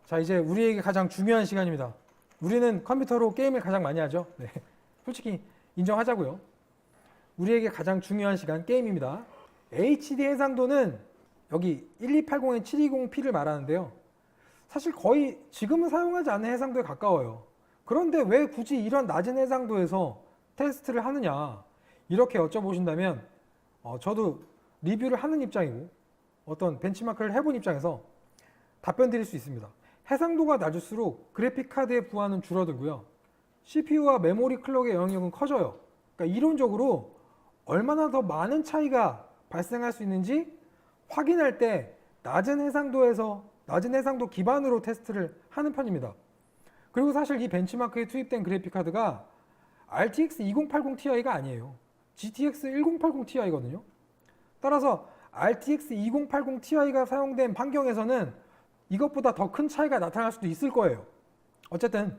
자, 이제 우리에게 가장 중요한 시간입니다. 우리는 컴퓨터로 게임을 가장 많이 하죠. 네. 솔직히 인정하자고요. 우리에게 가장 중요한 시간 게임입니다. HD 해상도는 여기 1280의 720p를 말하는데요. 사실 거의 지금은 사용하지 않는 해상도에 가까워요. 그런데 왜 굳이 이런 낮은 해상도에서 테스트를 하느냐 이렇게 여쭤보신다면 저도 리뷰를 하는 입장이고 어떤 벤치마크를 해본 입장에서 답변 드릴 수 있습니다. 해상도가 낮을수록 그래픽카드의 부하는 줄어들고요. CPU와 메모리 클럭의 영향력은 커져요. 그러니까 이론적으로 얼마나 더 많은 차이가 발생할 수 있는지 확인할 때 낮은 해상도 기반으로 테스트를 하는 편입니다. 그리고 사실 이 벤치마크에 투입된 그래픽카드가 RTX 2080 Ti가 아니에요. GTX 1080 Ti거든요. 따라서 RTX 2080 Ti가 사용된 환경에서는 이것보다 더 큰 차이가 나타날 수도 있을 거예요. 어쨌든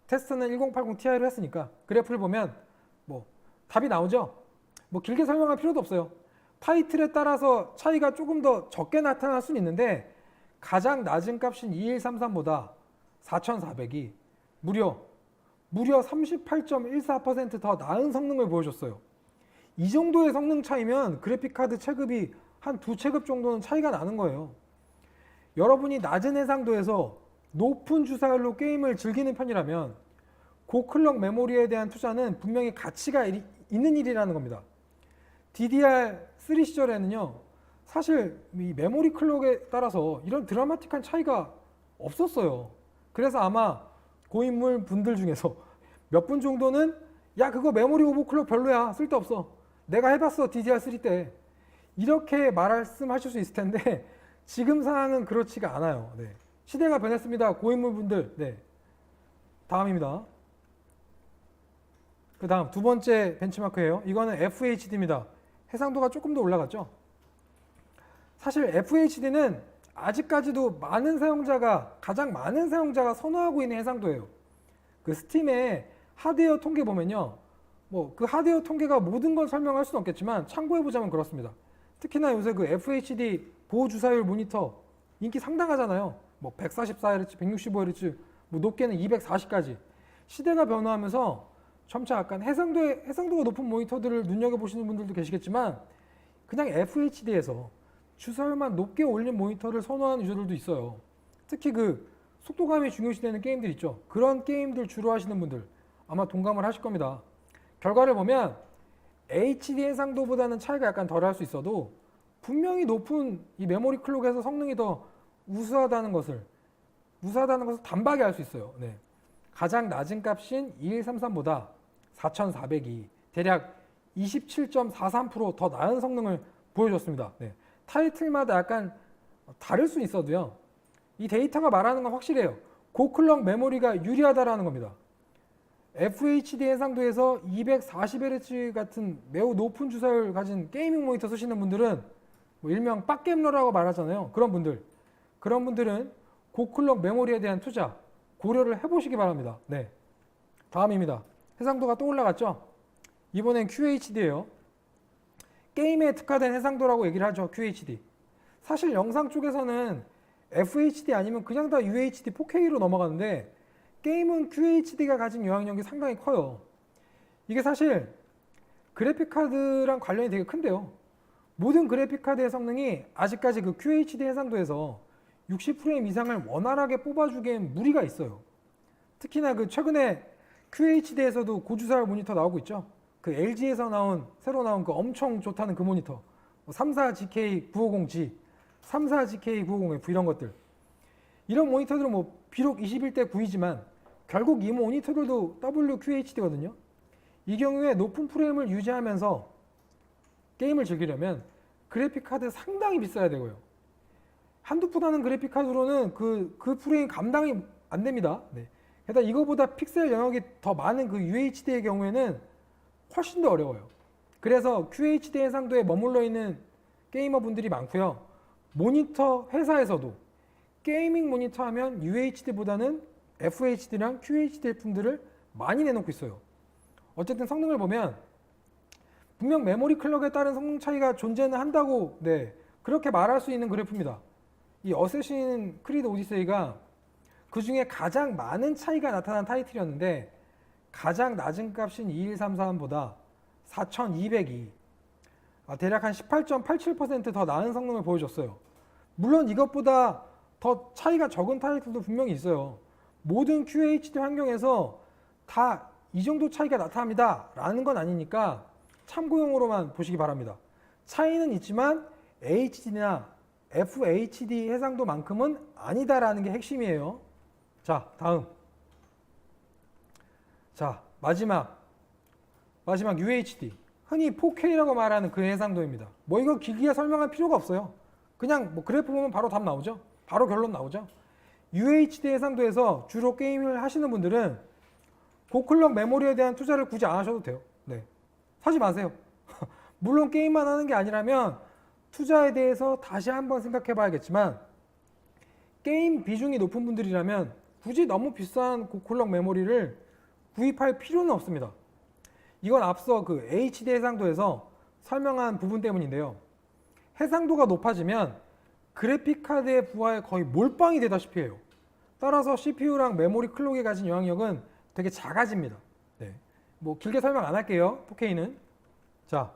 테스트는 1080 Ti로 했으니까 그래프를 보면 뭐 답이 나오죠. 뭐 길게 설명할 필요도 없어요. 타이틀에 따라서 차이가 조금 더 적게 나타날 수는 있는데 가장 낮은 값인 2133보다 4400이 무려 38.14% 더 나은 성능을 보여줬어요. 이 정도의 성능 차이면 그래픽카드 체급이 한 2체급 정도는 차이가 나는 거예요. 여러분이 낮은 해상도에서 높은 주사율로 게임을 즐기는 편이라면 고클럭 메모리에 대한 투자는 분명히 가치가 있는 일이라는 겁니다. DDR3 시절에는요, 사실 이 메모리 클럭에 따라서 이런 드라마틱한 차이가 없었어요. 그래서 아마 고인물 분들 중에서 몇 분 정도는 야, 그거 메모리 오버클럭 별로야, 쓸데없어, 내가 해봤어 DDR3 때, 이렇게 말씀하실 수 있을 텐데 지금 상황은 그렇지가 않아요. 네. 시대가 변했습니다. 고인물 분들. 네. 다음입니다. 그 다음 두 번째 벤치마크예요. 이거는 FHD입니다. 해상도가 조금 더 올라갔죠. 사실 FHD는 아직까지도 가장 많은 사용자가 선호하고 있는 해상도예요. 그 스팀의 하드웨어 통계 보면요, 뭐 그 하드웨어 통계가 모든 걸 설명할 수는 없겠지만 참고해보자면 그렇습니다. 특히나 요새 그 FHD 보호 주사율 모니터 인기 상당하잖아요. 뭐 144Hz, 165Hz, 뭐 높게는 240까지. 시대가 변화하면서 점차 약간 해상도가 높은 모니터들을 눈여겨보시는 분들도 계시겠지만 그냥 FHD에서 주사율만 높게 올린 모니터를 선호하는 유저들도 있어요. 특히 그 속도감이 중요시되는 게임들 있죠. 그런 게임들 주로 하시는 분들 아마 동감을 하실 겁니다. 결과를 보면 HD 해상도보다는 차이가 약간 덜할 수 있어도 분명히 높은 이 메모리 클럭에서 성능이 더 우수하다는 것을 단박에 알 수 있어요. 네. 가장 낮은 값인 2133보다 4400이 대략 27.43% 더 나은 성능을 보여줬습니다. 네. 타이틀마다 약간 다를 수 있어도요, 이 데이터가 말하는 건 확실해요. 고클럭 메모리가 유리하다라는 겁니다. FHD 해상도에서 240Hz 같은 매우 높은 주사율 가진 게이밍 모니터 쓰시는 분들은 뭐 일명 빡겜러라고 말하잖아요. 그런 분들은 고클럭 메모리에 대한 투자 고려를 해보시기 바랍니다. 네. 다음입니다. 해상도가 또 올라갔죠. 이번엔 QHD예요. 게임에 특화된 해상도라고 얘기를 하죠. QHD. 사실 영상 쪽에서는 FHD 아니면 그냥 다 UHD 4K로 넘어가는데 게임은 QHD가 가진 영향력이 상당히 커요. 이게 사실 그래픽카드랑 관련이 되게 큰데요. 모든 그래픽카드의 성능이 아직까지 그 QHD 해상도에서 60프레임 이상을 원활하게 뽑아주기엔 무리가 있어요. 특히나 그 최근에 QHD에서도 고주사율 모니터 나오고 있죠. 그 LG에서 새로 나온 그 엄청 좋다는 그 모니터, 34GK950G, 34GK950F 이런 것들. 이런 모니터들은 뭐 비록 21대 9이지만 결국 이 모니터들도 WQHD거든요. 이 경우에 높은 프레임을 유지하면서 게임을 즐기려면 그래픽카드 상당히 비싸야 되고요. 한두 푼 하는 그래픽카드로는 그 프레임 감당이 안 됩니다. 네. 게다가 이거보다 픽셀 영역이 더 많은 그 UHD의 경우에는 훨씬 더 어려워요. 그래서 QHD 해상도에 머물러 있는 게이머 분들이 많고요. 모니터 회사에서도 게이밍 모니터 하면 UHD보다는 FHD랑 QHD 제품들을 많이 내놓고 있어요. 어쨌든 성능을 보면 분명 메모리 클럭에 따른 성능 차이가 존재는 한다고 그렇게 말할 수 있는 그래프입니다. 이 어쌔신 크리드 오디세이가 그 중에 가장 많은 차이가 나타난 타이틀이었는데 가장 낮은 값인 21341보다 4202, 대략 한 18.87% 더 나은 성능을 보여줬어요. 물론 이것보다 더 차이가 적은 타이틀도 분명히 있어요. 모든 QHD 환경에서 다 이 정도 차이가 나타납니다 라는 건 아니니까 참고용으로만 보시기 바랍니다. 차이는 있지만 HD나 FHD 해상도만큼은 아니다라는 게 핵심이에요. 자, 다음. 자, 마지막 UHD. 흔히 4K라고 말하는 그 해상도입니다. 뭐 이거 길게 설명할 필요가 없어요. 그냥 뭐 그래프 보면 바로 답 나오죠. 바로 결론 나오죠. UHD 해상도에서 주로 게임을 하시는 분들은 고클럭 메모리에 대한 투자를 굳이 안 하셔도 돼요. 네, 사지 마세요. 물론 게임만 하는 게 아니라면 투자에 대해서 다시 한번 생각해 봐야겠지만 게임 비중이 높은 분들이라면 굳이 너무 비싼 고클럭 메모리를 구입할 필요는 없습니다. 이건 앞서 그 HD 해상도에서 설명한 부분 때문인데요. 해상도가 높아지면 그래픽카드의 부하에 거의 몰빵이 되다시피 해요. 따라서 CPU랑 메모리 클럭이 가진 영향력은 되게 작아집니다. 네. 뭐 길게 설명 안 할게요. 4K는. 자,